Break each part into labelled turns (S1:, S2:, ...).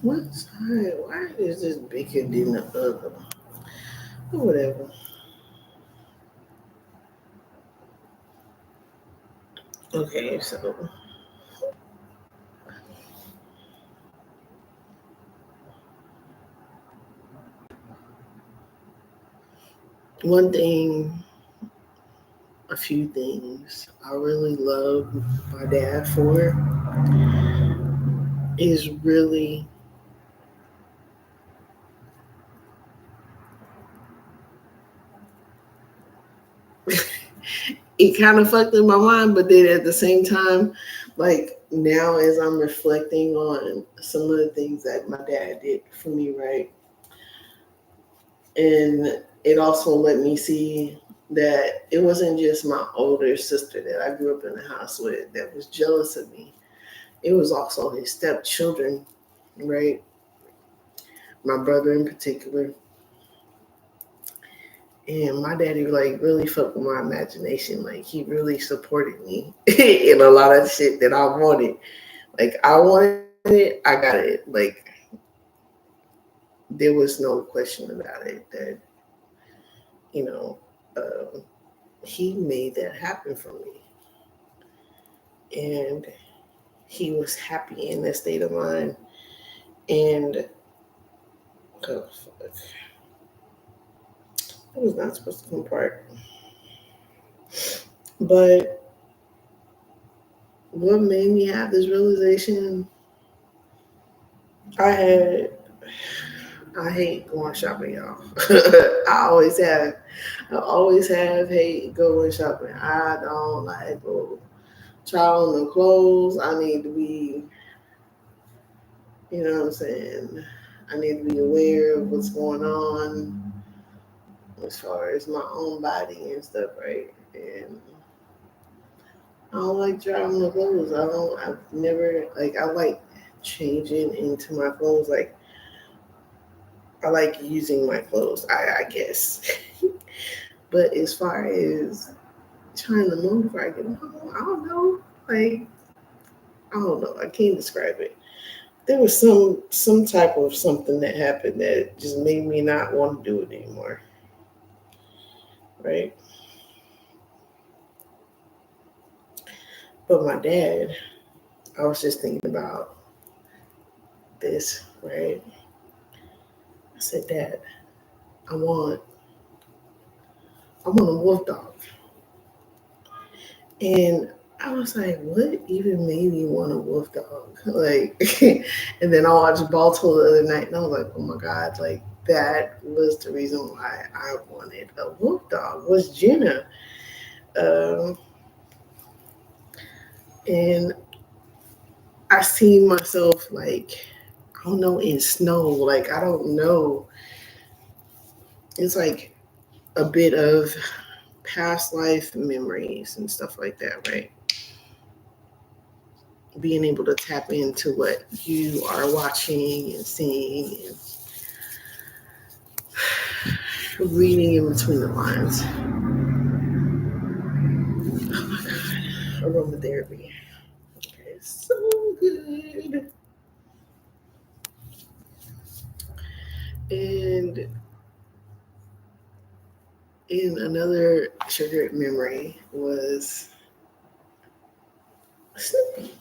S1: What side? Why is this bigger than the other? Or whatever. Okay, so one thing, a few things I really love my dad for is really it kind of fucked in my mind, but then at the same time, like now as I'm reflecting on some of the things that my dad did for me, right? And it also let me see that it wasn't just my older sister that I grew up in the house with that was jealous of me. It was also his stepchildren, right? My brother in particular. And my daddy like really fucked with my imagination. Like he really supported me in a lot of shit that I wanted. Like I wanted it, I got it. Like there was no question about it that you know uh, he made that happen for me, and he was happy in that state of mind. And oh, fuck, I was not supposed to come apart. But what made me have this realization, I had I hate going shopping, y'all. I always have. I always have hate going shopping. I don't like go try on the clothes. I need to be, you know what I'm saying? I need to be aware of what's going on as far as my own body and stuff, right? And I don't like trying on the clothes. I've never, like, I like changing into my clothes. Like, I like using my clothes, I guess. But as far as trying to move before I get home, I don't know. Like, I don't know. I can't describe it. There was some type of something that happened that just made me not want to do it anymore. Right. But my dad, I was just thinking about this, right? I said, Dad, I want I want a wolf dog. And I was like, what even made me want a wolf dog? Like, and then I watched Baltimore the other night and I was like, oh my God, like that was the reason why I wanted a wolf dog was Jenna. Um, and I see myself like, I don't know, in snow. Like, I don't know. It's like a bit of past life memories and stuff like that, right? Being able to tap into what you are watching and seeing and reading in between the lines. Oh my God, aromatherapy. It's so good. And in another triggered memory was Snoopy.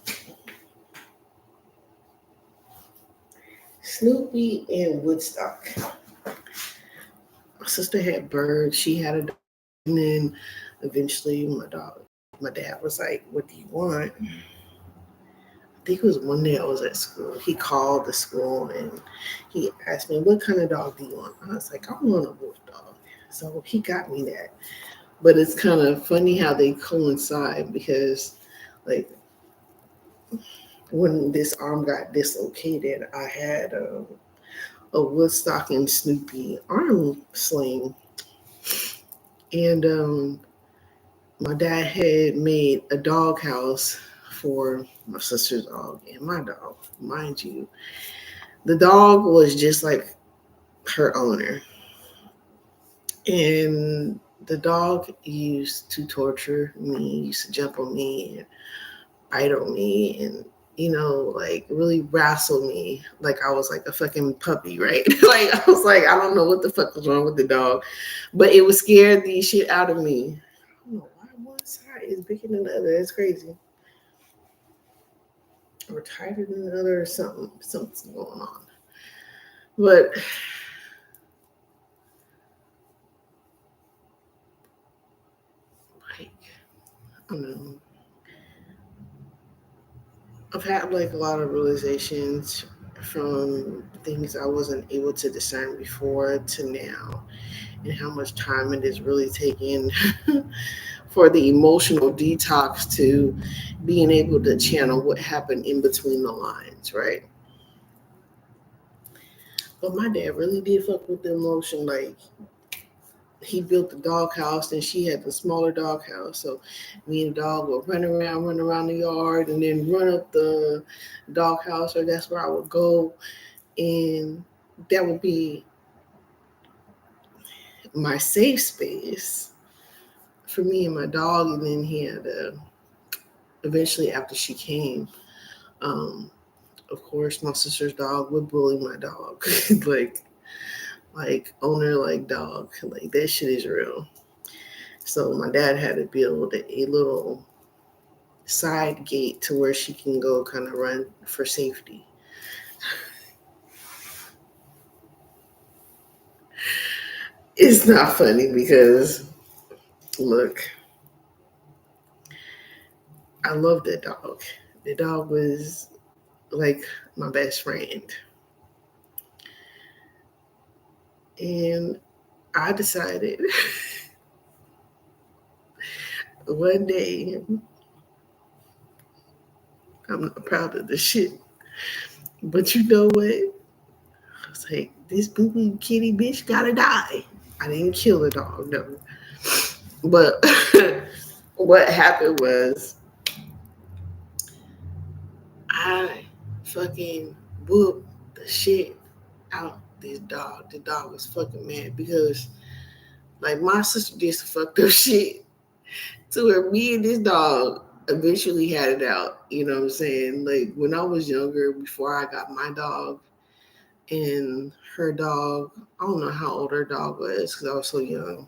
S1: Snoopy and Woodstock. My sister had birds. She had a dog. And then eventually my dad was like, what do you want? I think it was one day I was at school. He called the school and he asked me, what kind of dog do you want? I was like, I want a wolf dog. So he got me that. But it's kind of funny how they coincide because, like, when this arm got dislocated, I had a Woodstock and Snoopy arm sling. And my dad had made a dog house for my sister's dog and my dog, mind you. The dog was just like her owner. And the dog used to torture me, used to jump on me and bite on me. And like really wrestled me like I was like a fucking puppy, right? Like I was like, I don't know what the fuck was wrong with the dog, but it was scared the shit out of me. I don't know why one side is bigger than the other. It's crazy. Or tighter than the other or something. Something's going on. But like, I don't know. I've had like a lot of realizations from things I wasn't able to discern before to now, and how much time it is really taking for the emotional detox to being able to channel what happened in between the lines, right? But my dad really did fuck with the emotion. Like he built the doghouse and she had the smaller doghouse. So me and the dog would run around the yard and then run up the doghouse, or that's where I would go. And that would be my safe space for me and my dog. And then he had eventually after she came, um, of course, my sister's dog would bully my dog, like owner like dog, like that shit is real. So my dad had to build a little side gate to where she can go kind of run for safety. It's not funny because look, I love that dog. The dog was like my best friend. And I decided one day, I'm not proud of this shit, but you know what? I was like, this boo boo kitty bitch gotta die. I didn't kill the dog, no. But what happened was I fucking whooped the shit out this dog. The dog was fucking mad because like my sister did some fucked up shit to where me and this dog eventually had it out. You know what I'm saying? Like when I was younger, before I got my dog and her dog, I don't know how old her dog was because I was so young.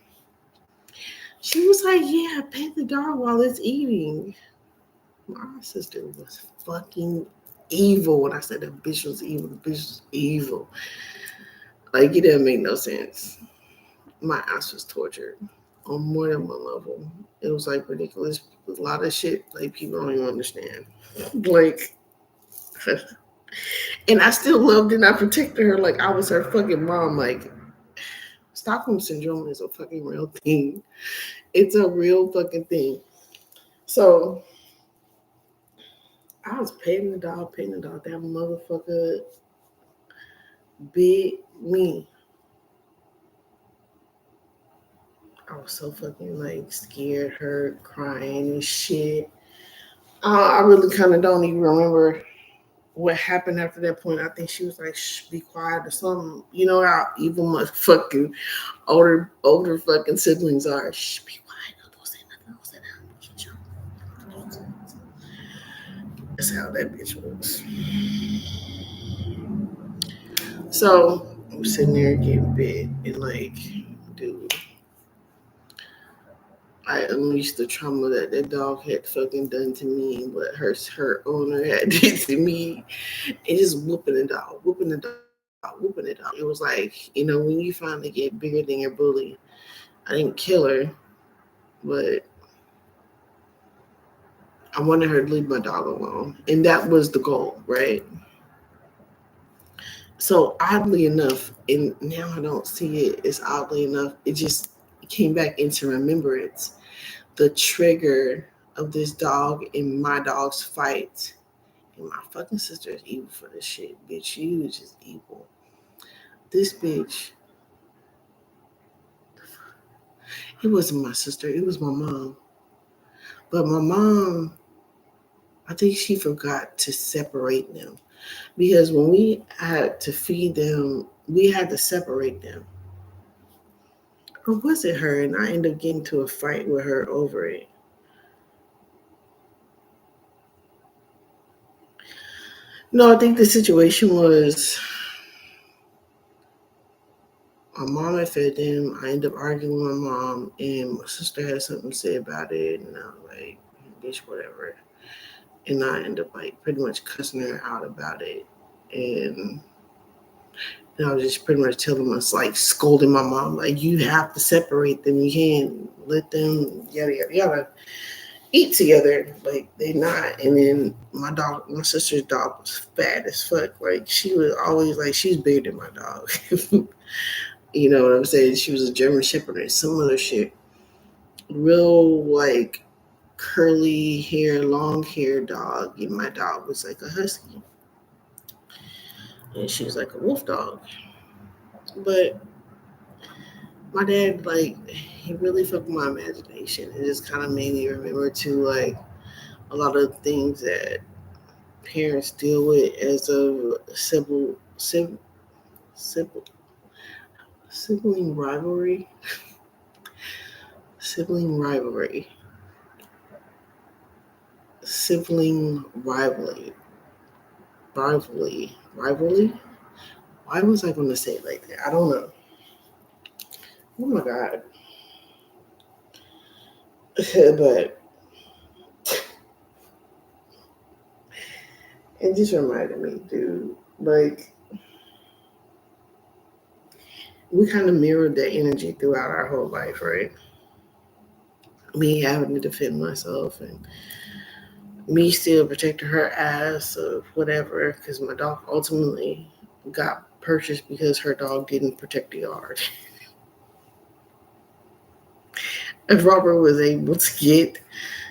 S1: She was like, "Yeah, pet the dog while it's eating." My sister was fucking evil. When I said the bitch was evil, the bitch was evil. Like it didn't make no sense. My ass was tortured on more than one level. It was like ridiculous. A lot of shit like people don't even understand. Like, and I still loved and I protected her like I was her fucking mom. Like, Stockholm syndrome is a fucking real thing. It's a real fucking thing. So I was petting the dog. That motherfucker bit me. I was so fucking like scared, hurt, crying and shit. I really kind of don't even remember what happened after that point. I think she was like, "Shh, be quiet" or something. You know how evil my fucking older fucking siblings are. Shh, be quiet. Don't say nothing. Don't say nothing. That's how that bitch was. So I'm sitting there getting bit and like, dude, I unleashed the trauma that that dog had fucking done to me, what her owner had did to me, and just whooping the dog, whooping the dog, whooping the dog. It was like, when you finally get bigger than your bully. I didn't kill her, but I wanted her to leave my dog alone, and that was the goal, right? So oddly enough, and now I don't see it as oddly enough, it just came back into remembrance. The trigger of this dog and my dog's fight. And my fucking sister is evil for this shit, bitch. You is just evil. This bitch, it wasn't my sister, it was my mom. But my mom, I think she forgot to separate them. Because when we had to feed them, we had to separate them. Or was it her? And I ended up getting to a fight with her over it. No, I think the situation was my mom had fed them. I ended up arguing with my mom, and my sister had something to say about it, and I was like, bitch, whatever. And I ended up like pretty much cussing her out about it. And I was just pretty much telling us, like, scolding my mom, like, you have to separate them. You can't let them, yada, yada, yada, eat together. Like, they not. And then my sister's dog was fat as fuck. Like, she was always, like, she's bigger than my dog. You know what I'm saying? She was a German Shepherd and some other shit. Real, like, curly hair, long hair dog. And my dog was like a husky. And she was like a wolf dog. But my dad, like, he really fucked with my imagination. It just kind of made me remember to, like, a lot of things that parents deal with as a sibling, sibling rivalry, sibling rivalry, sibling rivalry. Why was I going to say it like that? I don't know. Oh my god! But it just reminded me, dude. Like, we kind of mirrored that energy throughout our whole life, right? Me having to defend myself and me still protecting her ass of whatever because my dog ultimately got purchased because her dog didn't protect the yard. And Robert was able to get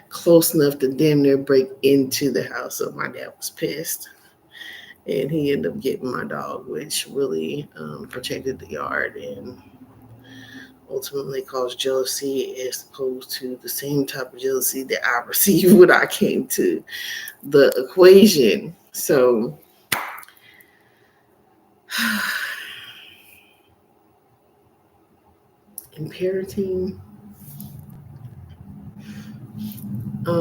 S1: close enough to damn near break into the house, so my dad was pissed. And he ended up getting my dog, which really protected the yard and ultimately caused jealousy as opposed to the same type of jealousy that I received when I came to the equation. So in parenting, a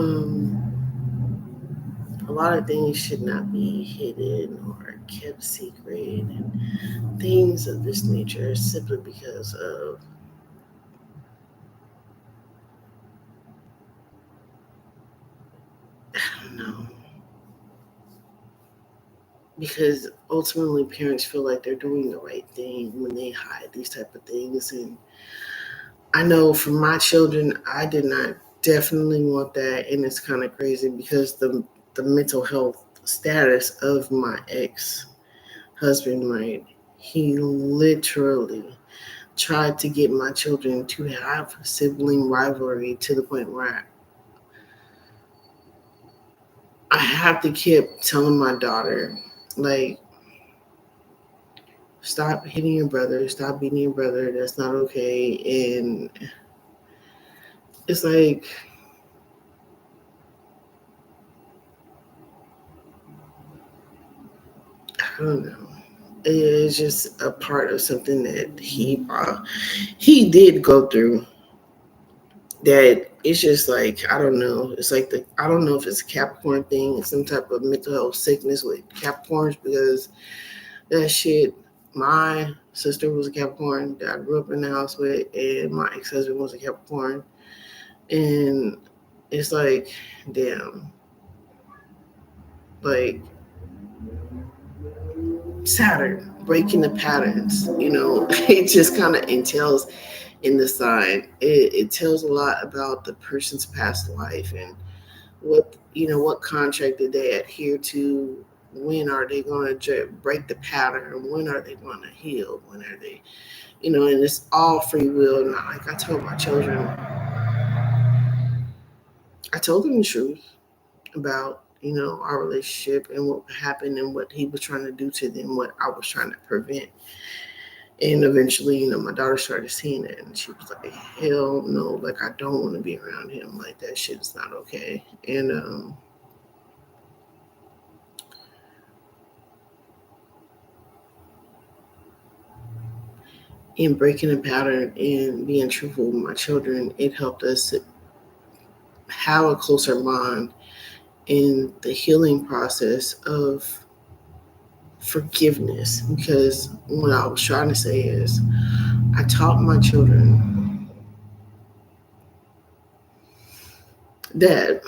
S1: lot of things should not be hidden or kept secret and things of this nature simply because of, I don't know, because ultimately parents feel like they're doing the right thing when they hide these type of things. And I know for my children, I did not definitely want that, and it's kind of crazy because the mental health status of my ex husband, right? He literally tried to get my children to have sibling rivalry to the point where I have to keep telling my daughter, like, stop hitting your brother, stop beating your brother. That's not okay. And it's like, I don't know. It's just a part of something that he did go through. That it's just like, I don't know. It's like I don't know if it's a Capricorn thing, some type of mental health sickness with Capricorns because that shit. My sister was a Capricorn that I grew up in the house with, and my ex husband was a Capricorn, and it's like, damn, like Saturn breaking the patterns. You know, it just kind of entails in the sign. It tells a lot about the person's past life and what contract did they adhere to. When are they going to break the pattern? When are they going to heal? When are they, and it's all free will. Not like I told my children, I told them the truth about, our relationship and what happened and what he was trying to do to them, what I was trying to prevent. And eventually, my daughter started seeing it and she was like, hell no, like, I don't want to be around him. Like, that shit is not okay. And, in breaking a pattern and being truthful with my children, it helped us have a closer bond in the healing process of forgiveness, because what I was trying to say is I taught my children that,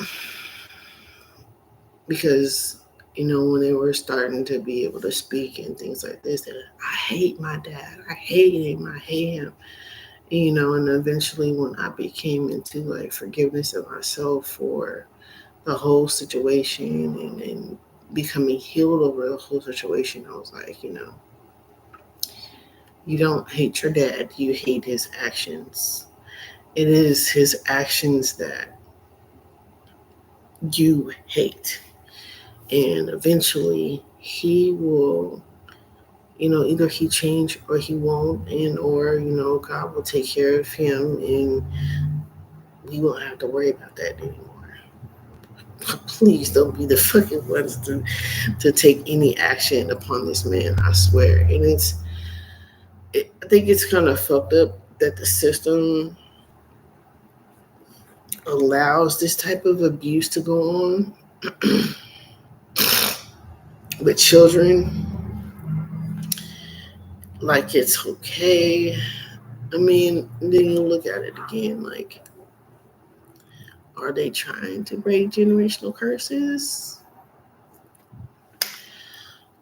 S1: because when they were starting to be able to speak and things like this, that I hate my dad, I hate him, I hate him, and eventually when I became into like forgiveness of myself for the whole situation, and becoming healed over the whole situation, I was like, you don't hate your dad, you hate his actions. It is his actions that you hate. And eventually he will, either he change or he won't, and or, God will take care of him and we won't have to worry about that anymore. Please don't be the fucking ones to take any action upon this man, I swear. And I think it's kind of fucked up that the system allows this type of abuse to go on with children. Like it's okay. I mean, then you look at it again, like, are they trying to break generational curses?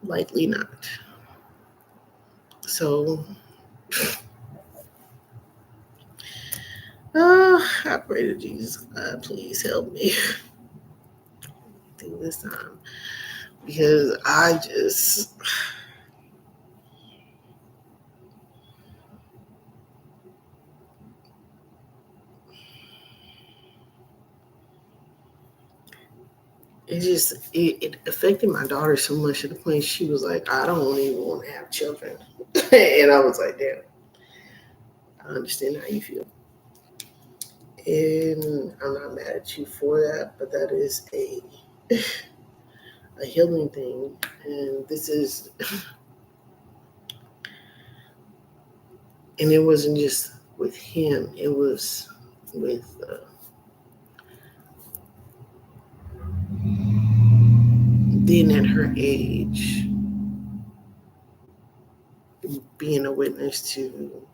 S1: Likely not. So, I pray to Jesus, God, please help me through this time, because it affected my daughter so much to the point she was like, I don't even want to have children. And I was like, damn, I understand how you feel. And I'm not mad at you for that, but that is a healing thing. And and it wasn't just with him, it was with being at her age, being a witness to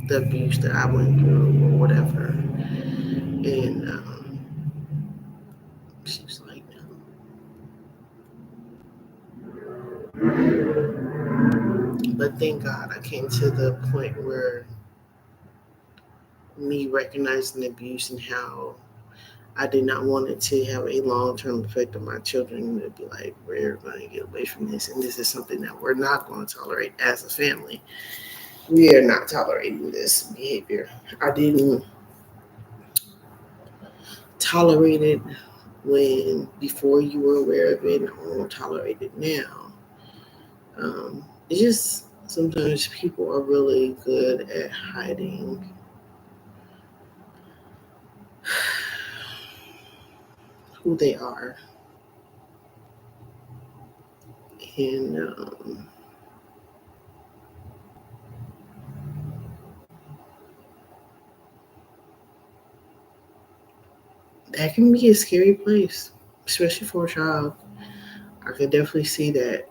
S1: the abuse that I went through or whatever. And she was like, no. But thank God I came to the point where me recognizing abuse and how I did not want it to have a long-term effect on my children. To be like, we're going to get away from this, and this is something that we're not going to tolerate as a family. We are not tolerating this behavior. I didn't tolerate it before you were aware of it, and I won't tolerate it now. It's just sometimes people are really good at hiding who they are, and that can be a scary place, especially for a child. I could definitely see that.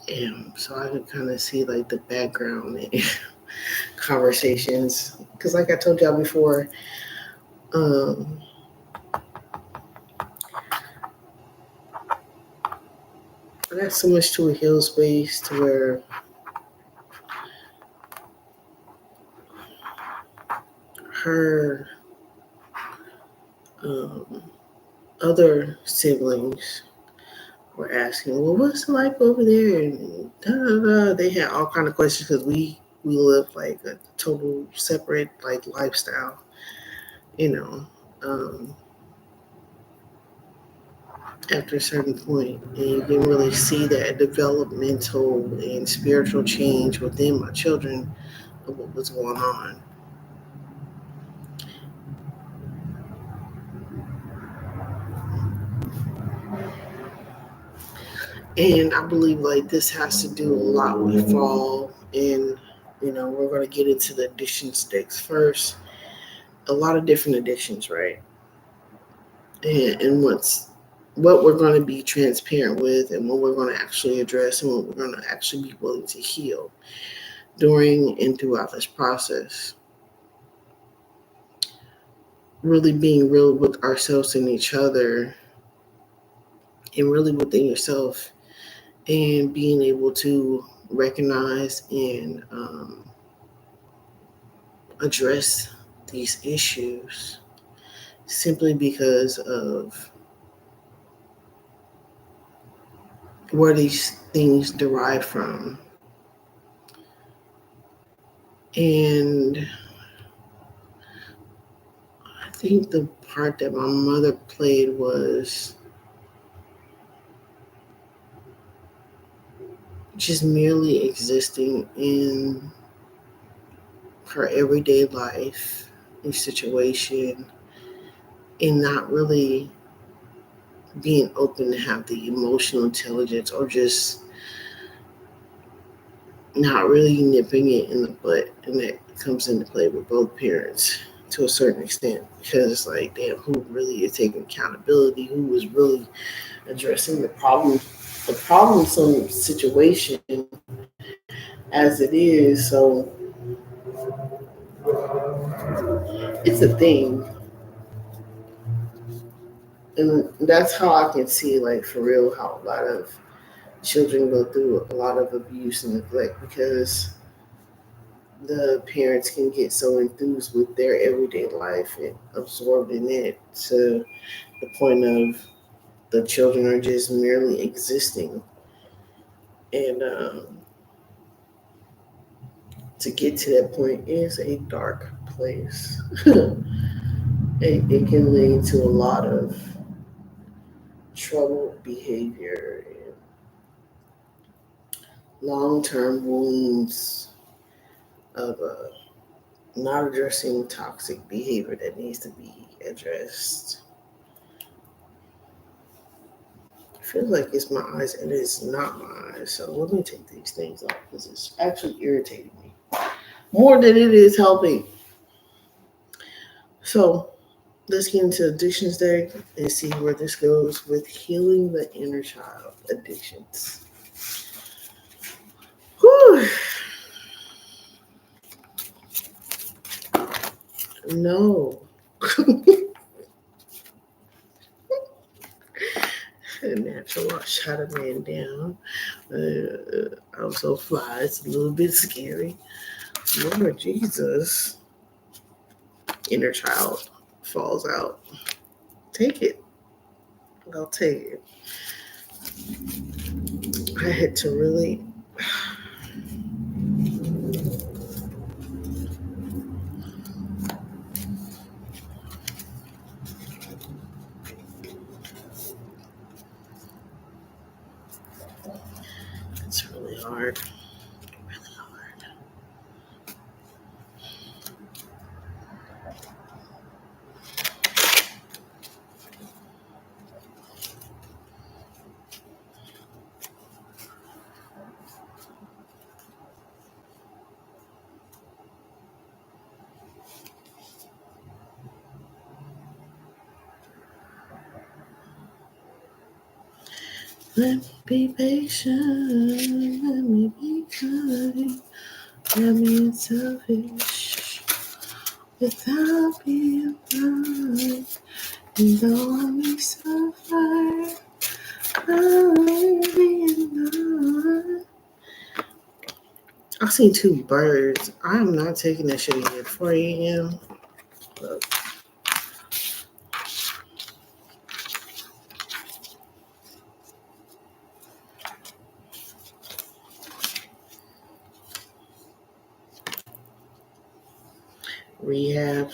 S1: And so I could kind of see like the background conversations, because like I told y'all before, um, I got so much to a heal space to where her um, other siblings were asking, well, what's it like over there? And da, da, da. They had all kind of questions because we live like a total separate like lifestyle, you know. After a certain point, and you can really see that developmental and spiritual change within my children of what was going on. And I believe like this has to do a lot with fall, and we're going to get into the addiction sticks first. A lot of different addictions, right? And what we're going to be transparent with and what we're going to actually address and what we're going to actually be willing to heal during and throughout this process. Really being real with ourselves and each other, and really within yourself, and being able to recognize and address these issues simply because of where these things derive from. And I think the part that my mother played was just merely existing in her everyday life and situation, and not really being open to have the emotional intelligence, or just not really nipping it in the butt. And that comes into play with both parents to a certain extent, because it's like, damn, who really is taking accountability? Who is really addressing the problem some situation as it is. So it's a thing. And that's how I can see, like, for real, how a lot of children go through a lot of abuse and neglect, because the parents can get so enthused with their everyday life and absorbed in it to the point of the children are just merely existing. And to get to that point is a dark place. It can lead to a lot of troubled behavior and long term wounds of not addressing toxic behavior that needs to be addressed. It feels like it's my eyes, and it's not my eyes. So let me take these things off because it's actually irritating me more than it is helping. So let's get into addictions day and see where this goes with healing the inner child addictions. Whew. No. A natural shot a man down. Also fly. It's a little bit scary. Lord Jesus. Inner child falls out. Take it. I'll take it. I had to really. It's really hard. Really hard. Let me be patient. Let me be kind. Let me be selfish without being blind. And though I may suffer, I'm being blind. I seen two birds. I am not taking that shit again at 4 a.m. Look. Rehab.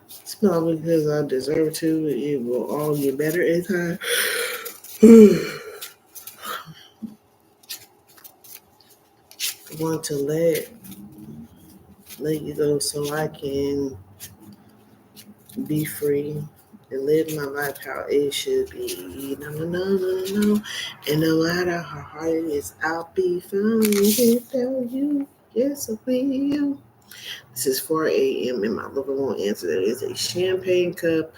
S1: It's not because I deserve to. It will all get better in time. I want to let you go so I can be free and live my life how it should be. No, no, no, no, no. And no matter how hard it is, I'll be fine without you. Yes, I will. This is 4 a.m. in my living room. Answer that is a champagne cup.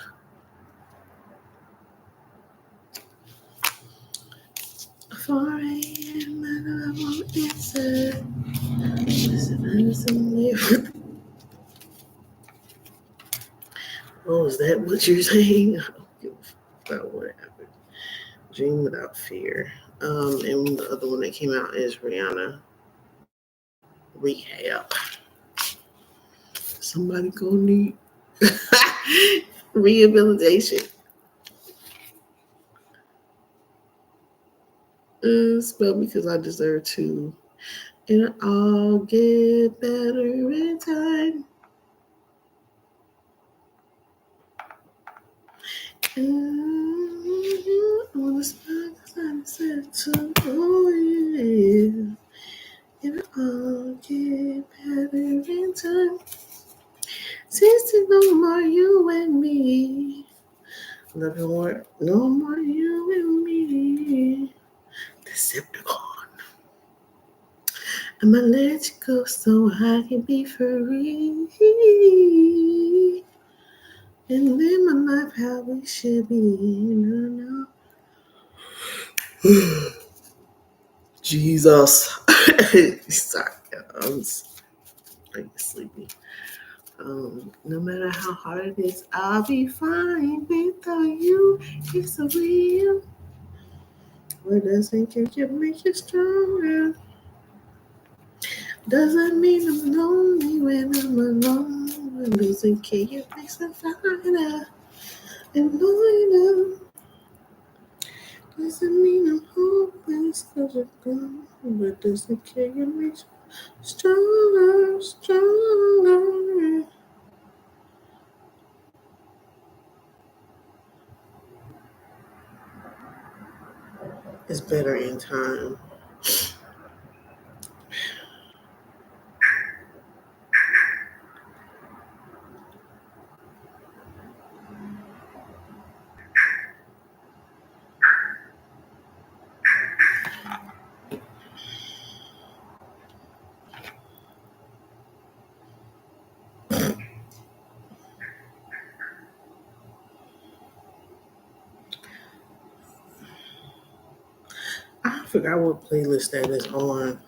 S1: 4 a.m. my living room answer. Oh, is that what you're saying? I don't give a fuck about what happened. Dream Without Fear. And the other one that came out is Rihanna Rehab. Somebody gonna need rehabilitation. Spell because I deserve to. And I'll get better in time. I wanna smile because I deserve to. Oh, yeah. And I'll get better in time. Since no more you and me. Nothing more, no more you and me. Decepticon. I'ma let you go so I can be free. And live my life how we should be. No. Jesus. Sorry, I'm sleepy. No matter how hard it is, I'll be fine without you. It's a real. What doesn't kick you make you stronger? Doesn't mean I'm lonely when I'm alone. What doesn't kill you makes me fighter and loyal. Doesn't mean I'm hopeless cause you're gone. What doesn't kill you makes you stronger. It's better in time. I forgot what playlist that is on.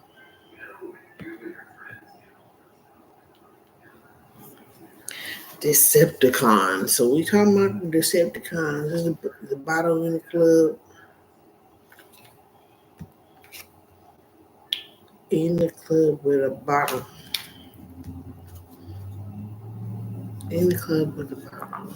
S1: Decepticons. So we talking about Decepticons. This is the bottle in the club. In the club with a bottle. In the club with a bottle.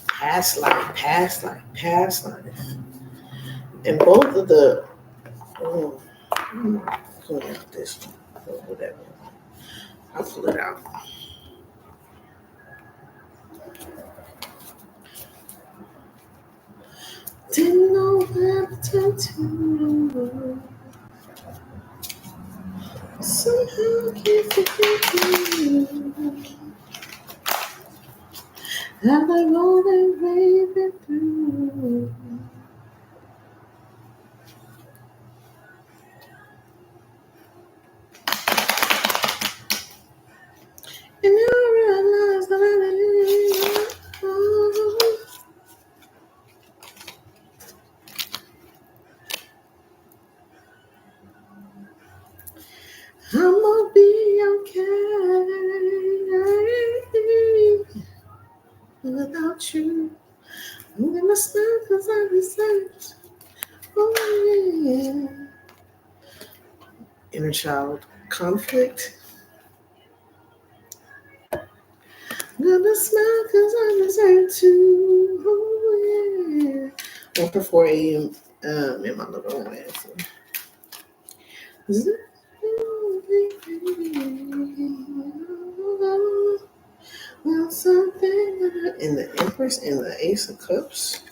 S1: Past life. And both of the I'm pulling out this one or whatever. I'll pull it out. Didn't know where to turn to. Somehow can't forget you. Have I rolled and waving through? And now I realize that I didn't. I'm gonna be okay without you. I'm gonna smile cause I deserve. Oh yeah. Inner child conflict. I'm gonna smile cause I deserve to. Oh yeah. 1 for 4 a.m. In my little room. Well, something in the Empress and the Ace of Cups.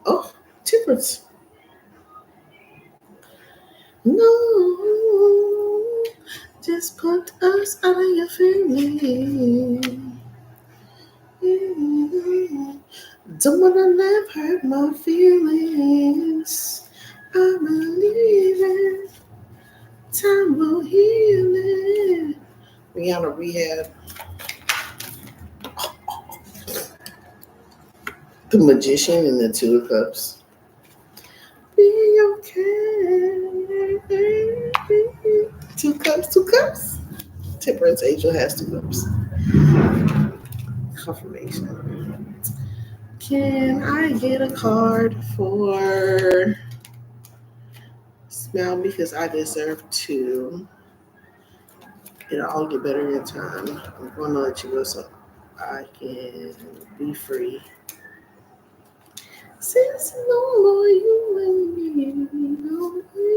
S1: Oh, Temperance. No, just put us out of your family. Don't wanna let hurt my feelings. I believe it. Time will heal it. Rihanna Rehab. The Magician and the Two of Cups. Be okay. Two cups, two cups. Temperance Angel has two cups. Confirmation. Can I get a card for Smell because I deserve to? It'll all get better in time. I'm going to let you go so I can be free. Since no more you and me, no me,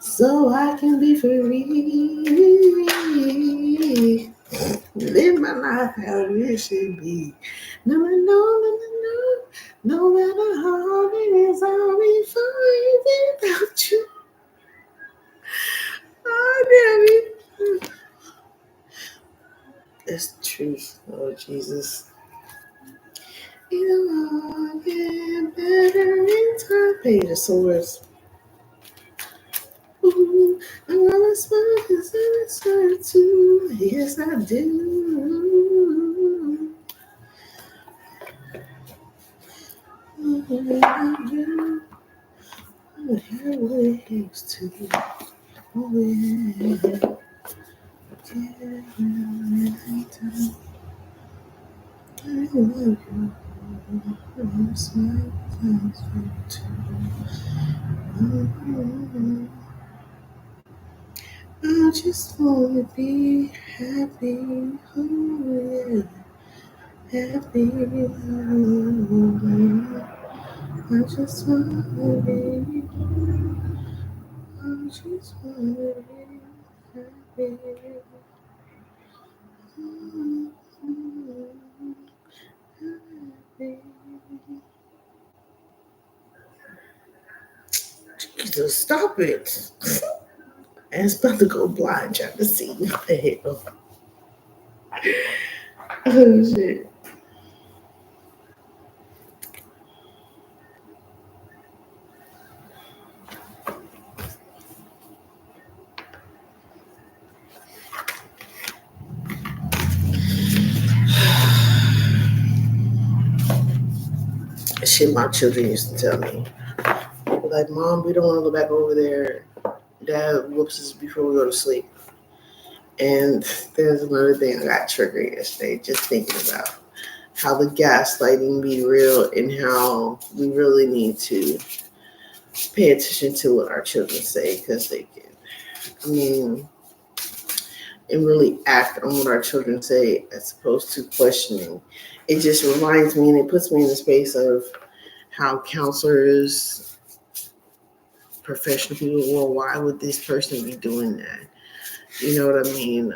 S1: so I can be free. Live my life how it should be. No, no, no, no, no, no matter how hard it is, I'll be fine without you. Oh, damn it. That's the truth, Lord Jesus. It'll all get better in time. Page of Swords. Ooh, I wanna smile because I deserve to. Yes, I do. I do. I have what it takes to. Oh, yeah. I love you. I wanna smile because I deserve to. I just wanna be happy, oh yeah, happy. I just wanna be, I just wanna be happy. Happy. Jesus, stop it. And it's about to go blind trying to see what the hell. Oh shit. Shit, my children used to tell me. Like, Mom, we don't want to go back over there. Dad whoops us before we go to sleep. And there's another thing I got triggered yesterday, just thinking about how the gaslighting be real and how we really need to pay attention to what our children say because they can, I mean, and really act on what our children say as opposed to questioning. It just reminds me and it puts me in the space of how counselors, professional people, well, why would this person be doing that? You know what I mean?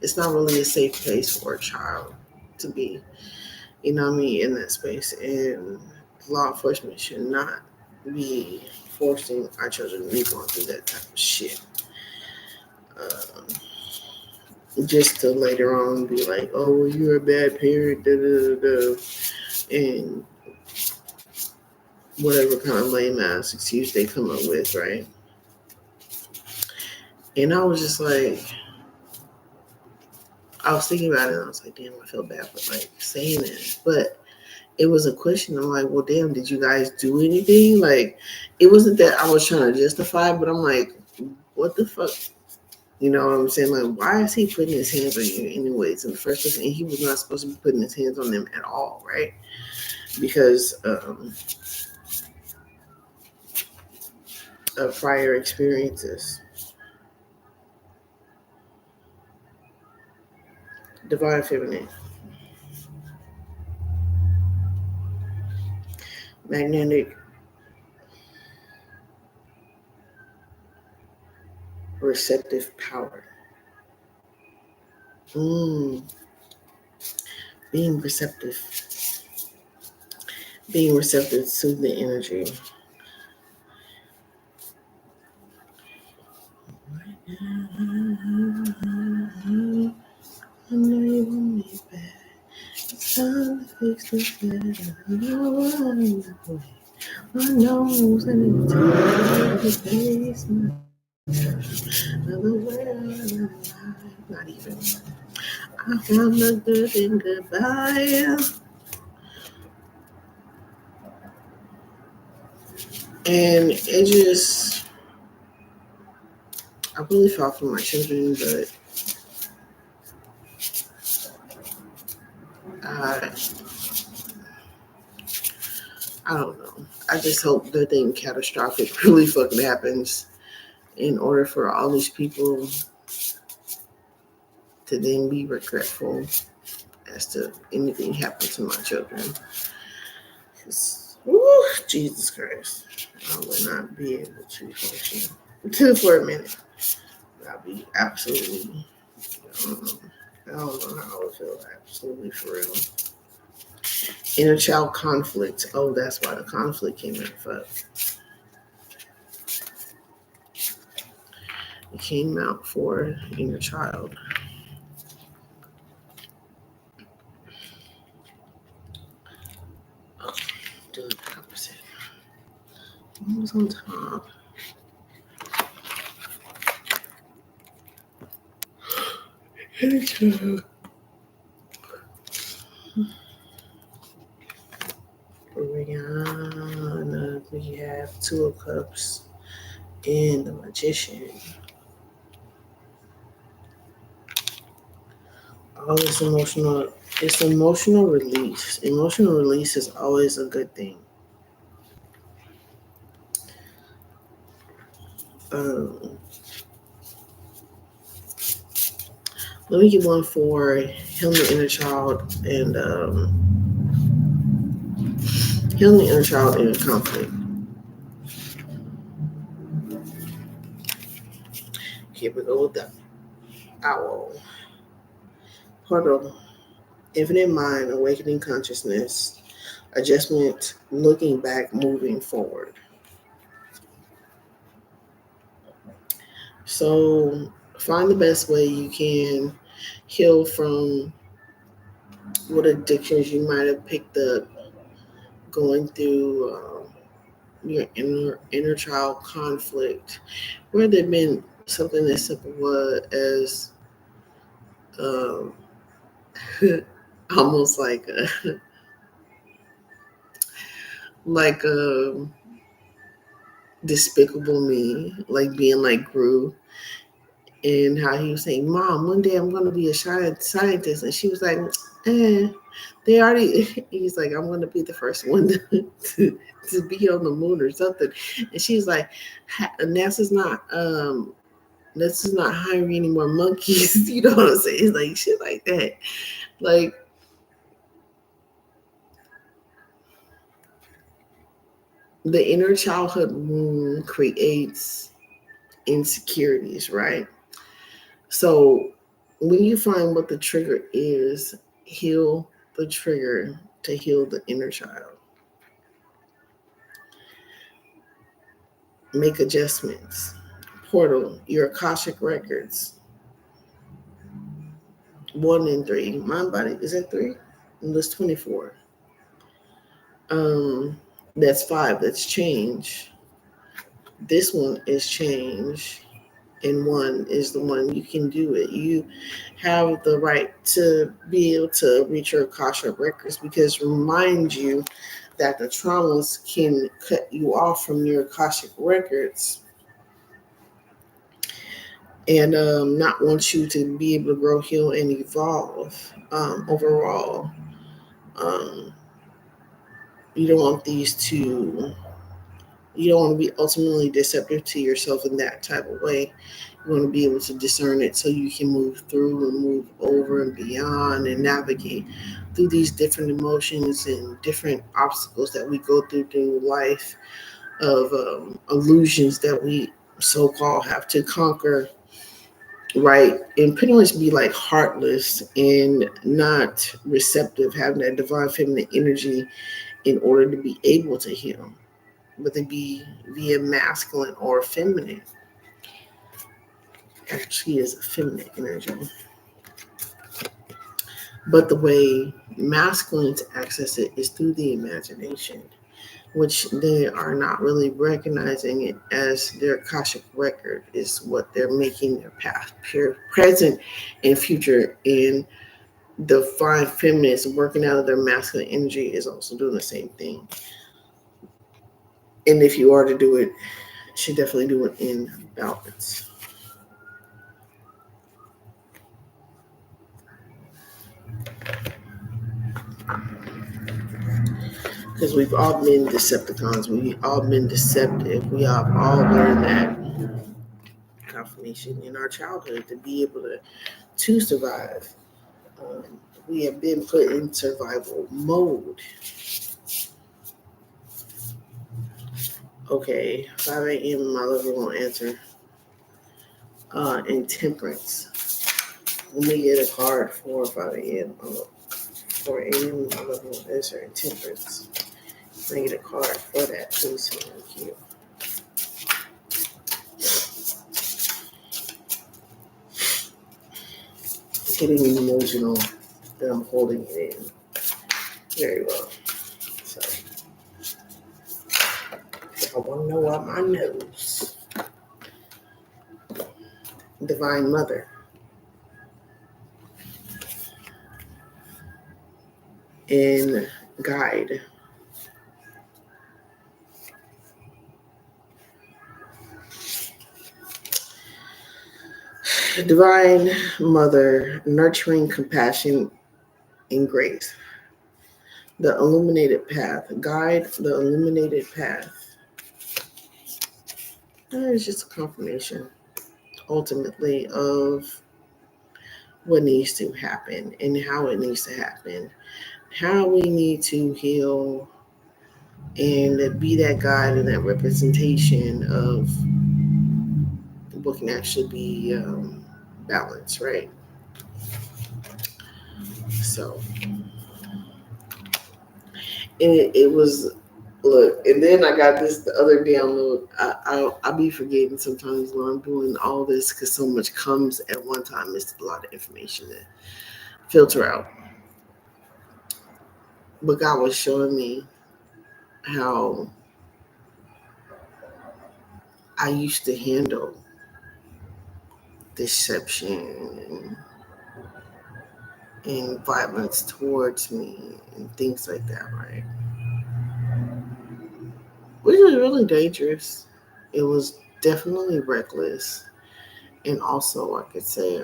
S1: It's not really a safe place for a child to be, you know what I mean, in that space. And law enforcement should not be forcing our children to be going through that type of shit. Just to later on be like, oh, well, you're a bad parent, da da da da, and whatever kind of lame ass excuse they come up with, right? And I was just like, I was thinking about it and I was like, damn, I feel bad for like saying it. But it was a question. I'm like, well, damn, did you guys do anything? Like, it wasn't that I was trying to justify, but I'm like, what the fuck? You know what I'm saying? Like, why is he putting his hands on you anyways in the first place? And he was not supposed to be putting his hands on them at all, right? Because of prior experiences. Divine Feminine. Magnetic receptive power. Being receptive. Being receptive to the energy. I know you want me. makes me sad. My nose and it's face. Not even. I found the good in goodbye. And it just, I really felt for my children, but I don't know. I just hope nothing catastrophic really fucking happens in order for all these people to then be regretful as to anything happened to my children. Jesus Christ. I would not be able to function for a minute. I'll be absolutely, I don't know how I would feel, absolutely for real. Inner child conflict. Oh, that's why the conflict came in. Fuck. It came out for inner child. Oh, do the opposite. What was on top? Inner child. Rihanna. We have Two of Cups and the Magician. All this emotional, it's emotional release. Emotional release is always a good thing. Let me get one for healing the inner child and healing the inner child and conflict. Here we go with the owl. Portal. Infinite mind, awakening consciousness, adjustment, looking back, moving forward. So find the best way you can heal from what addictions you might have picked up going through your inner child conflict, where there been something as simple as um, almost like like a Despicable Me, like being like Gru, and how he was saying, "Mom, one day I'm going to be a scientist," and she was like, they already. He's like, "I'm going to be the first one to be on the moon or something," and she's like, "NASA's not hiring any more monkeys." You know what I'm saying? Like shit like that, like. The inner childhood wound creates insecurities, right? So when you find what the trigger is, heal the trigger to heal the inner child. Make adjustments. Portal, your Akashic records. 1 and 3. Mind body, is that 3? And that's 24. That's 5. That's change. This one is change. And 1 is the one you can do it. You have the right to be able to reach your Akashic records, because remind you that the traumas can cut you off from your Akashic records and not want you to be able to grow, heal, and evolve overall. You don't want these to, you don't want to be ultimately deceptive to yourself in that type of way. You want to be able to discern it so you can move through and move over and beyond and navigate through these different emotions and different obstacles that we go through life, of illusions that we so-called have to conquer, right? And pretty much be like heartless and not receptive, having that divine feminine energy in order to be able to heal, whether it be via masculine or feminine. Actually is a feminine energy. But the way masculines access it is through the imagination, which they are not really recognizing it as their Akashic record is what they're making their past, pure, present, and future. And the fine feminists working out of their masculine energy is also doing the same thing. And if you are to do it, you should definitely do it in balance. Because we've all been Decepticons, we've all been deceptive, we have all learned that confirmation in our childhood to be able to survive. We have been put in survival mode. Okay, 5 a.m. my lover won't answer. Intemperance. Let me get a card for 5 a.m. 4 a.m. my lover won't answer. Intemperance. Let me get a card for that, please. Thank you. Getting emotional that I'm holding it in. Very well. So, I want to know what my nose. Divine Mother. And Guide. Divine Mother, nurturing compassion and grace. The illuminated path. Guide the illuminated path. It's just a confirmation, ultimately, of what needs to happen and how it needs to happen. How we need to heal and be that guide and that representation of what can actually be balanced, right? So, and it was, look, and then I got this the other download. I'll be forgetting sometimes when I'm doing all this because so much comes at one time. It's a lot of information to filter out. But God was showing me how I used to handle deception and violence towards me and things like that, right? Which was really dangerous. It was definitely reckless. And also, I could say,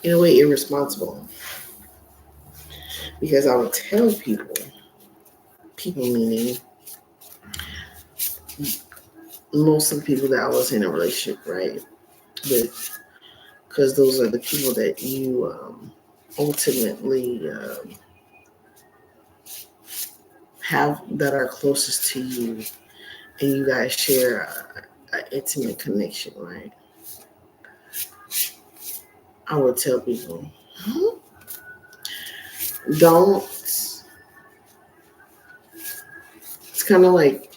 S1: in a way, irresponsible. Because I would tell people meaning most of the people that I was in a relationship, right, with, because those are the people that you ultimately have that are closest to you, and you guys share an intimate connection, right? I would tell people, don't. It's kind of like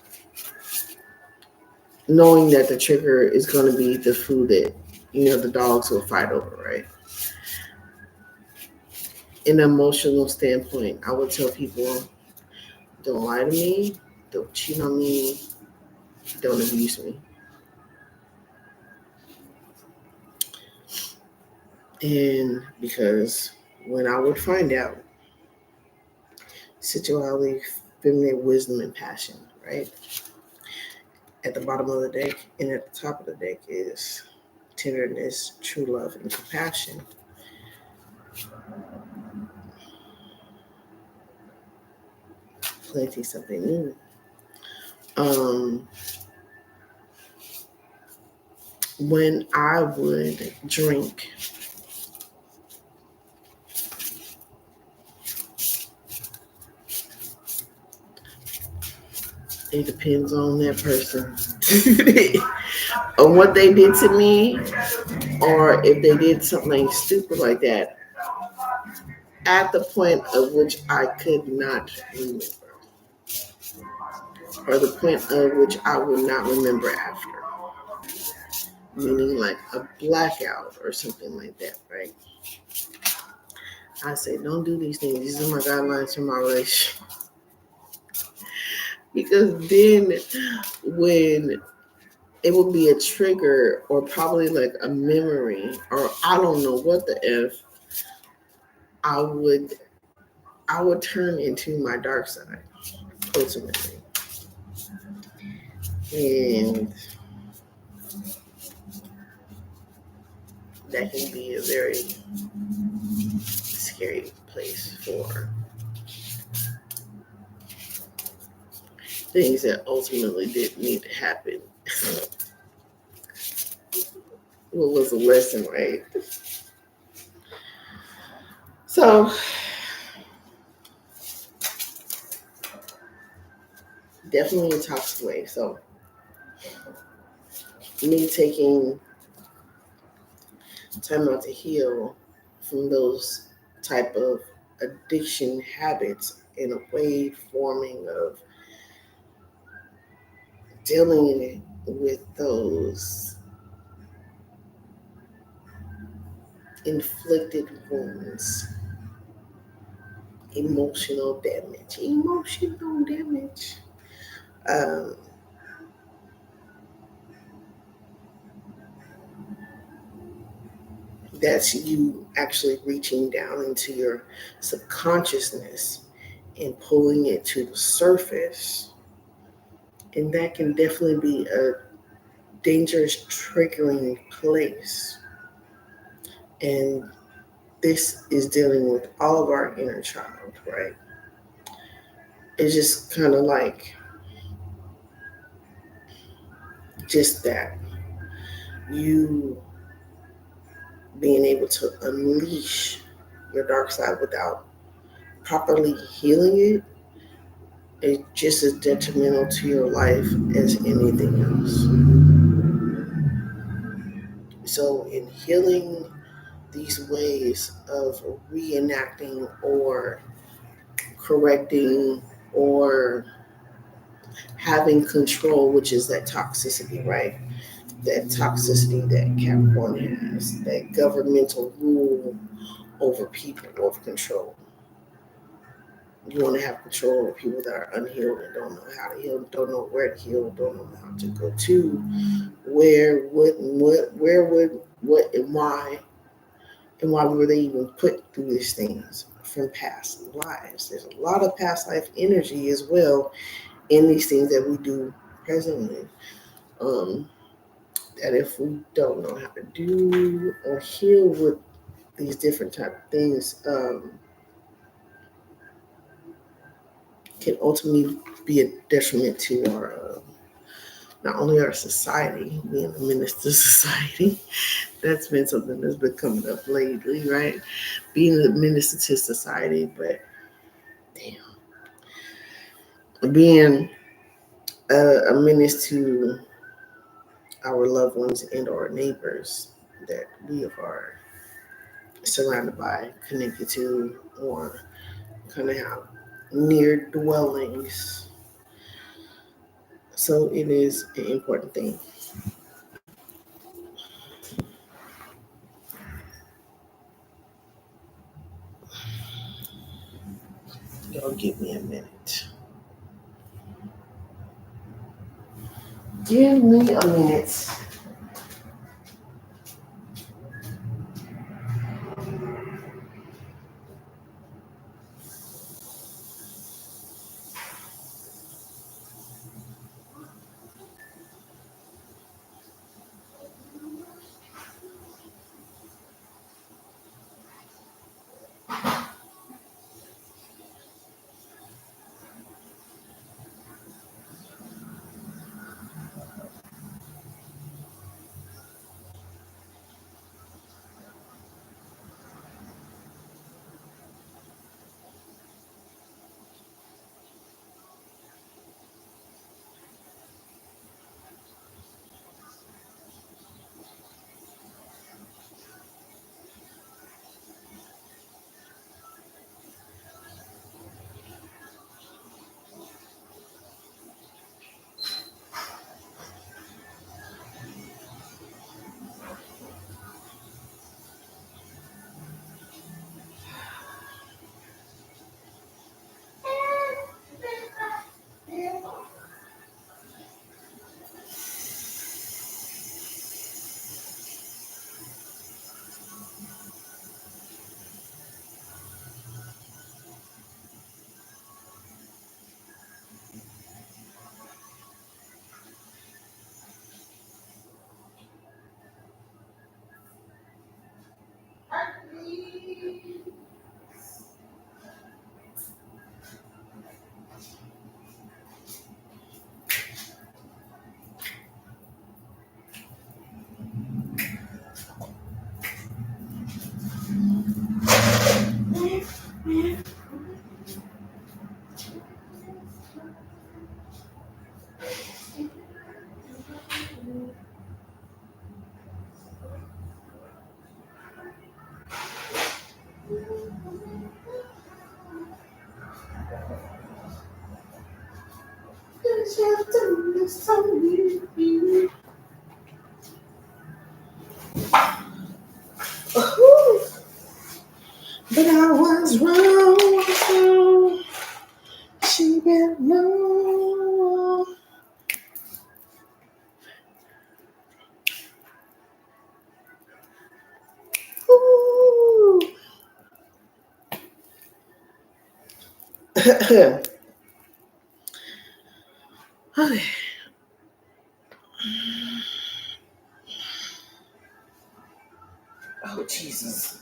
S1: knowing that the trigger is going to be the food that the dogs will fight over, right? In an emotional standpoint, I would tell people, don't lie to me, don't cheat on me, don't abuse me. And because when I would find out sexuality, feminine wisdom, and passion, right? At the bottom of the deck and at the top of the deck is tenderness, true love, and compassion. Planting something new. When I would drink, it depends on that person. On what they did to me, or if they did something stupid like that, at the point of which I could not remember, or the point of which I would not remember after. meaning like a blackout or something like that, right? I say, don't do these things. These are my guidelines for my relationship. Because then when it will be a trigger or probably like a memory or I don't know what the F, I would I would turn into my dark side ultimately. And that can be a very scary place for things that ultimately didn't need to happen. What was a lesson, right? So definitely a toxic way. So me taking time out to heal from those type of addiction habits in a way forming of dealing with those inflicted wounds, emotional damage. Um, that's you actually reaching down into your subconsciousness and pulling it to the surface. And that can definitely be a dangerous, triggering place. And this is dealing with all of our inner child, right? It's just kind of like just that. You being able to unleash your dark side without properly healing it is just as detrimental to your life as anything else. So, in healing these ways of reenacting or correcting or having control, which is that toxicity, right? That toxicity that Capricorn has, that governmental rule over people, over control. You want to have control over people that are unhealed and don't know how to heal, don't know where to heal, don't know how to go to, where would, what, and why were they even put through these things from past lives. There's a lot of past life energy as well in these things that we do presently. Um, that if we don't know how to do or heal with these different type of things, can ultimately be a detriment to our not only our society, being a minister society. That's been something that's been coming up lately, right? Being a minister to society, but damn, being a menace to our loved ones and our neighbors that we are surrounded by, connected to, or kind of have near dwellings. So it is an important thing. Y'all give me a minute. Give me a minute. Something's wrong with her. She better know. Ooh. Okay. Oh, Jesus.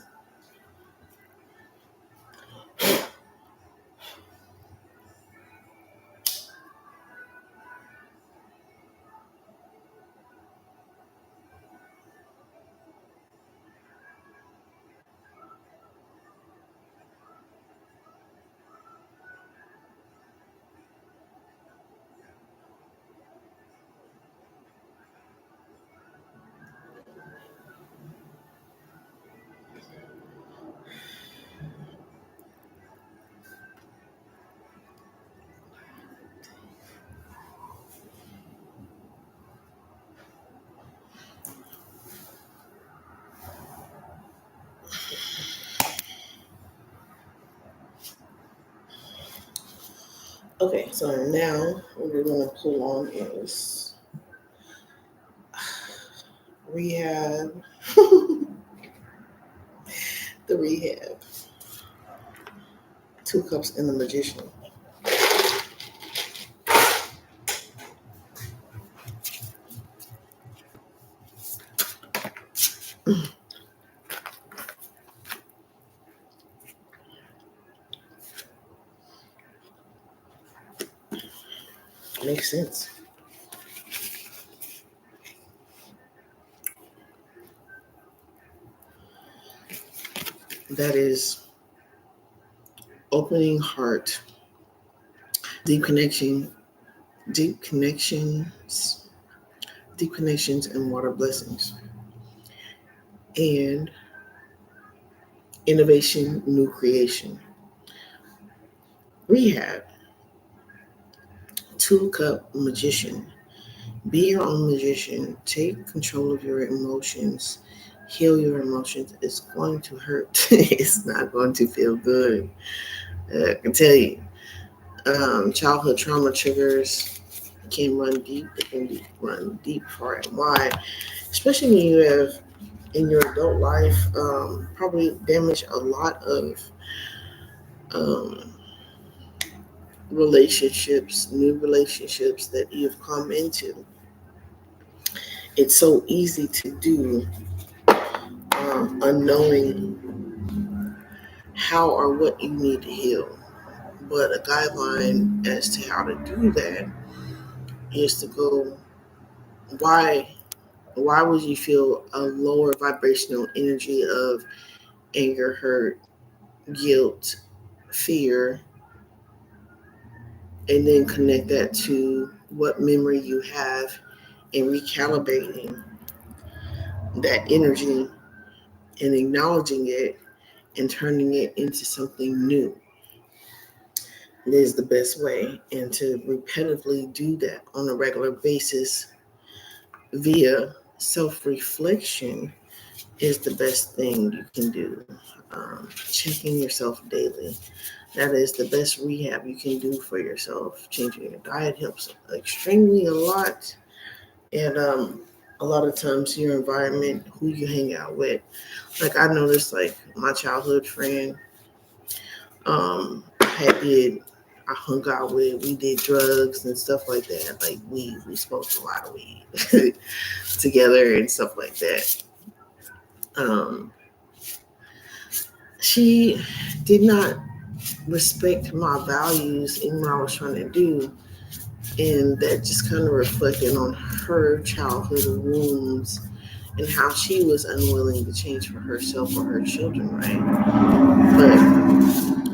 S1: Okay, so now what we're going to pull on is rehab. The rehab. 2 cups and the magician. Makes sense. That is opening heart, deep connection, deep connections, deep connections and water blessings, and innovation, new creation. Rehab, 2 cup magician. Be your own magician. Take control of your emotions. Heal your emotions. It's going to hurt. It's not going to feel good. I can tell you. Childhood trauma triggers can run deep. It can run deep, far and wide, especially when you have in your adult life probably damaged a lot of um, relationships, new relationships that you've come into. It's so easy to do, unknowing how or what you need to heal. But a guideline as to how to do that is to go, why why would you feel a lower vibrational energy of anger, hurt, guilt, fear, and then connect that to what memory you have and recalibrating that energy and acknowledging it and turning it into something new. It is the best way. And to repetitively do that on a regular basis via self reflection is the best thing you can do. Checking yourself daily. That is the best rehab you can do for yourself. Changing your diet helps extremely a lot. And a lot of times your environment, who you hang out with. Like I noticed like my childhood friend I hung out with, we did drugs and stuff like that. Like we smoked a lot of weed together and stuff like that. Um, she did not respect my values in what I was trying to do. And that just kind of reflected on her childhood wounds and how she was unwilling to change for herself or her children, right?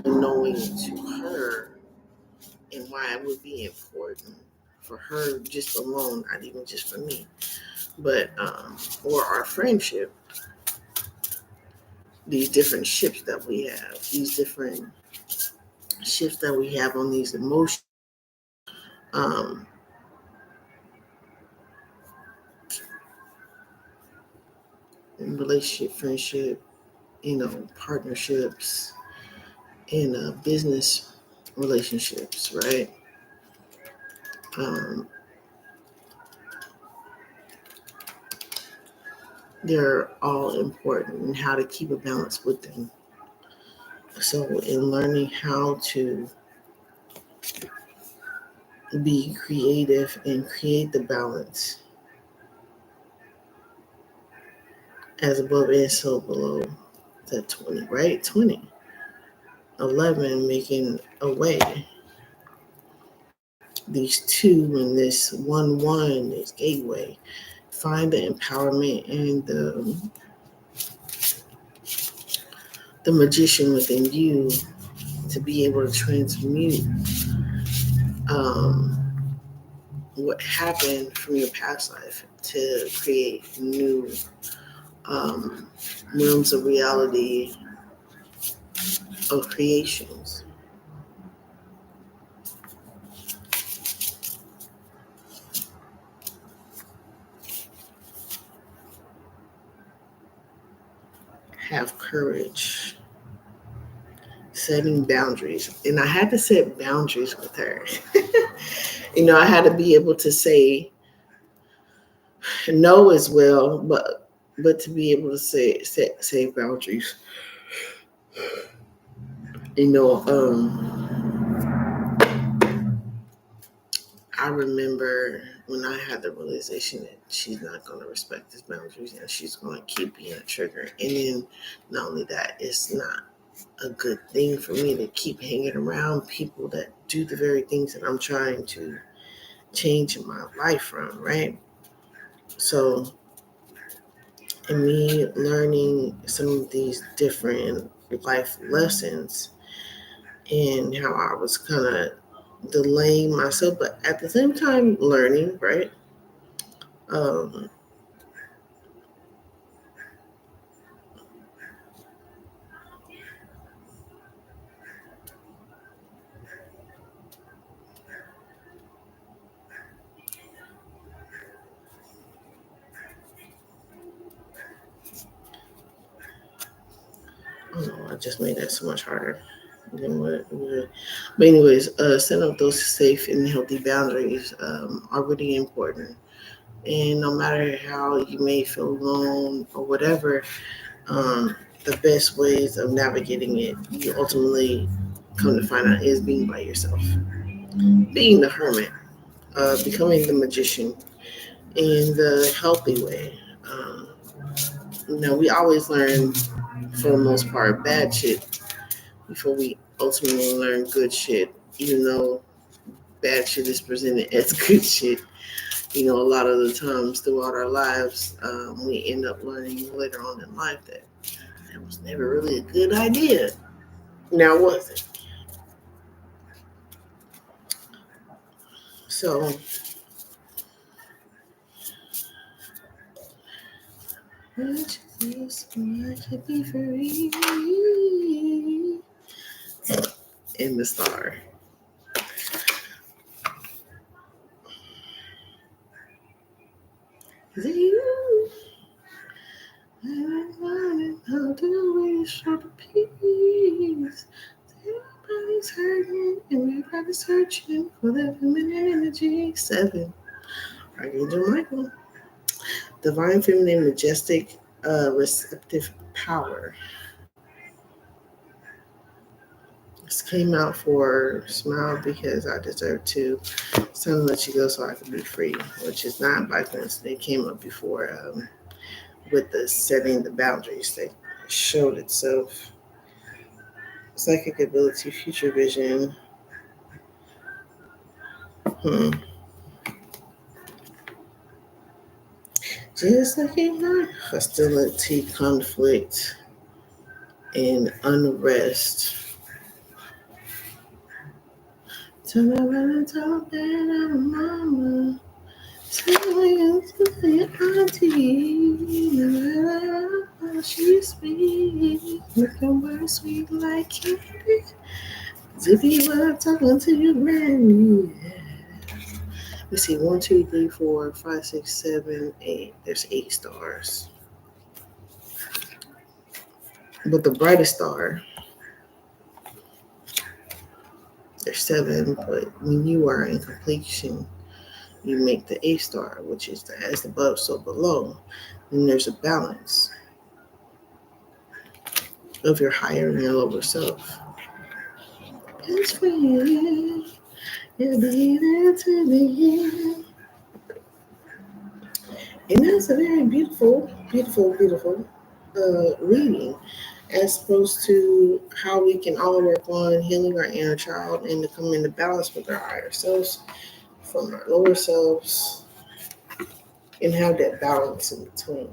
S1: But knowing to her and why it would be important for her just alone, not even just for me, but or our friendship, these different shifts that we have, these different shifts that we have on these emotions. Um, Relationship, friendship, partnerships, in business relationships, right? They're all important and how to keep a balance with them. So, in learning how to be creative and create the balance as above and so below, that 20, right? 20. 11, making a way. These two and this 1, this gateway. Find the empowerment and the magician within you to be able to transmute what happened from your past life to create new um, realms of reality of creations. Have courage, setting boundaries. And I had to set boundaries with her. I had to be able to say no as well, but to be able to say boundaries. You know, I remember when I had the realization that she's not going to respect his boundaries and she's going to keep being a trigger. And then not only that, it's not a good thing for me to keep hanging around people that do the very things that I'm trying to change in my life from, right? So, in me learning some of these different life lessons and how I was kind of delaying myself, but at the same time learning, right? Um, oh, I just made that so much harder than what it would. But anyways, setting up those safe and healthy boundaries are really important. And no matter how you may feel alone or whatever, the best ways of navigating it, you ultimately come to find out, is being by yourself, being the hermit, becoming the magician in the healthy way. We always learn, for the most part, bad shit before we ultimately learn good shit, even though bad shit is presented as good shit. A lot of the times throughout our lives, we end up learning later on in life that was never really a good idea. Now, was it? So, I could be free in the star. Is it you? How do we show the peace? Everybody's hurting and everybody's searching for that feminine energy. 7. Archangel Michael. Divine feminine, majestic, receptive power. This came out for Smile Because I Deserve To. It's time to let you go so I can be free, which is not by coincidence. It came up before with the setting the boundaries that showed itself. Psychic ability, future vision. Just like in life, hostility, conflict, and unrest. Turn around and talk that I'm a mama. Tell you to your auntie. She's sweet. Make them words sweet like candy. As if you were talking to your granny. Let's see, 1, 2, 3, 4, 5, 6, 7, 8. There's 8 stars. But the brightest star There's 7, but when you are in completion, you make the A star, which is the as above, so below. Then there's a balance of your higher and your lower self. Best friend, you'll be there to the end. And that's a very beautiful, beautiful, beautiful reading, as opposed to how we can all work on healing our inner child and to come into balance with our higher selves from our lower selves and have that balance in between.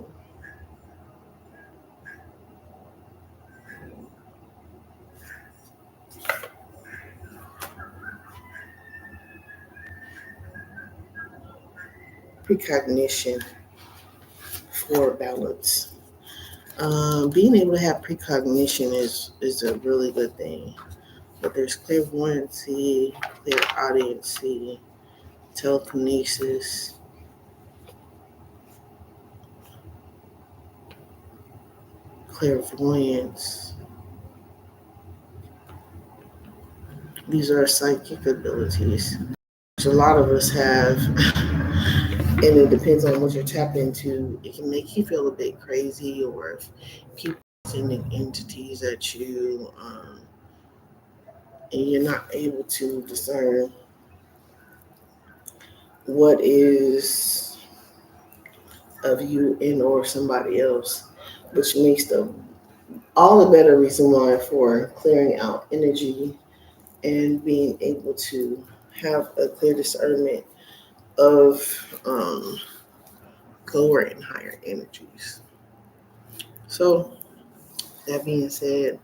S1: Precognition for balance. Being able to have precognition is a really good thing. But there's clairvoyancy, clairaudiency, telekinesis, clairvoyance. These are psychic abilities. Which a lot of us have, and it depends on what you're tapped into. It can make you feel a bit crazy, or if people are sending entities at you, and you're not able to discern what is of you and or somebody else, which makes the all the better reason why for clearing out energy and being able to have a clear discernment of lower and higher energies. So that being said,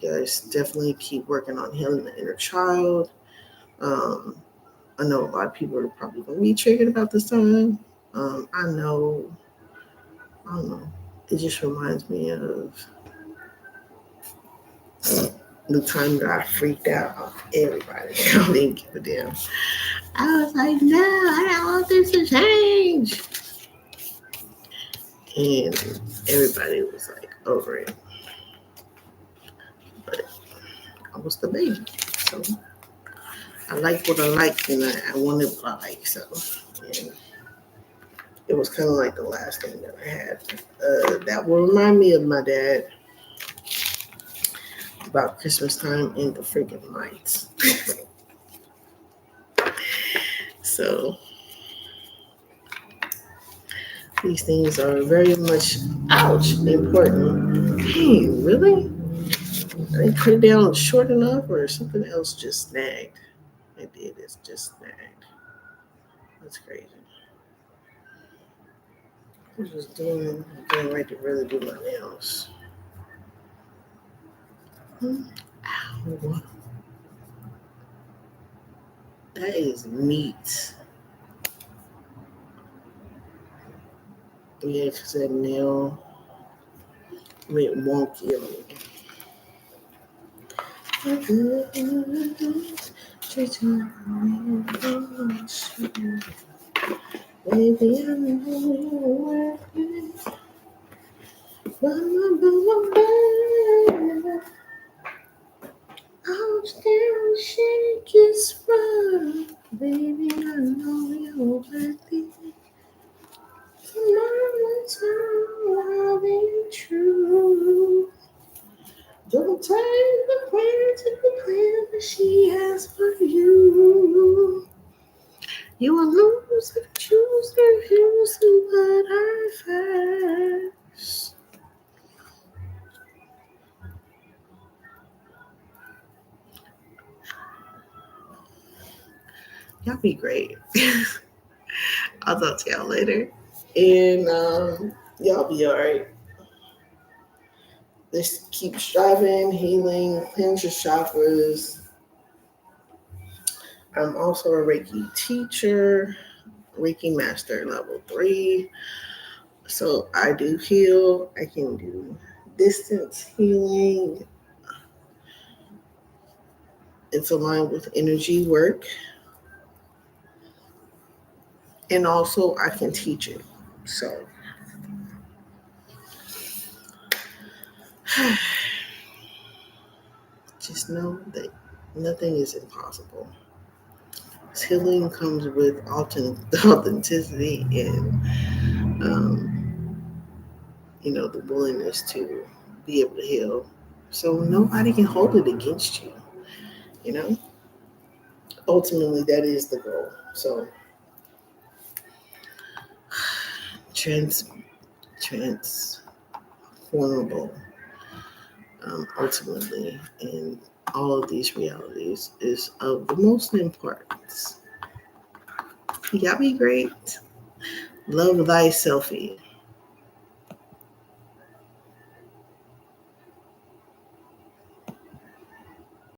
S1: guys, definitely keep working on healing the inner child. Um, I know a lot of people are probably going to be triggered about this time. I know, I don't know. It just reminds me of the time that I freaked out on everybody. I didn't give a damn. I was like, no, I don't want this to change. And everybody was like over it. But I was the baby. So I like what I like and I wanted what I like. So and it was kind of like the last thing that I had. That will remind me of my dad about Christmas time in the freaking lights. So these things are very much, ouch, important. Dang, really? I didn't put it down short enough or something else just snagged. Maybe it is just snagged. That's crazy. I was just getting ready to really do my nails. Ow. That is meat. Yeah, because that nail went wonky on me. Baby, I know you're worth it. I'll still shake your spine. Baby, I know you're worth it. Mama told I'll be true. Don't take the plan to the plan that she has for you. You will lose if you choose to refuse to put her first. Y'all be great. I'll talk to y'all later. And y'all be all right. Let's keep striving, healing, cleanse your chakras. I'm also a Reiki teacher, Reiki Master level 3. So I do heal. I can do distance healing. It's aligned with energy work. And also I can teach it. So just know that Nothing is impossible. Healing comes with authenticity and, the willingness to be able to heal. So nobody can hold it against you. You know, ultimately that is the goal. So transformable, ultimately, in all of these realities is of the most importance. Y'all be great. Love thyself.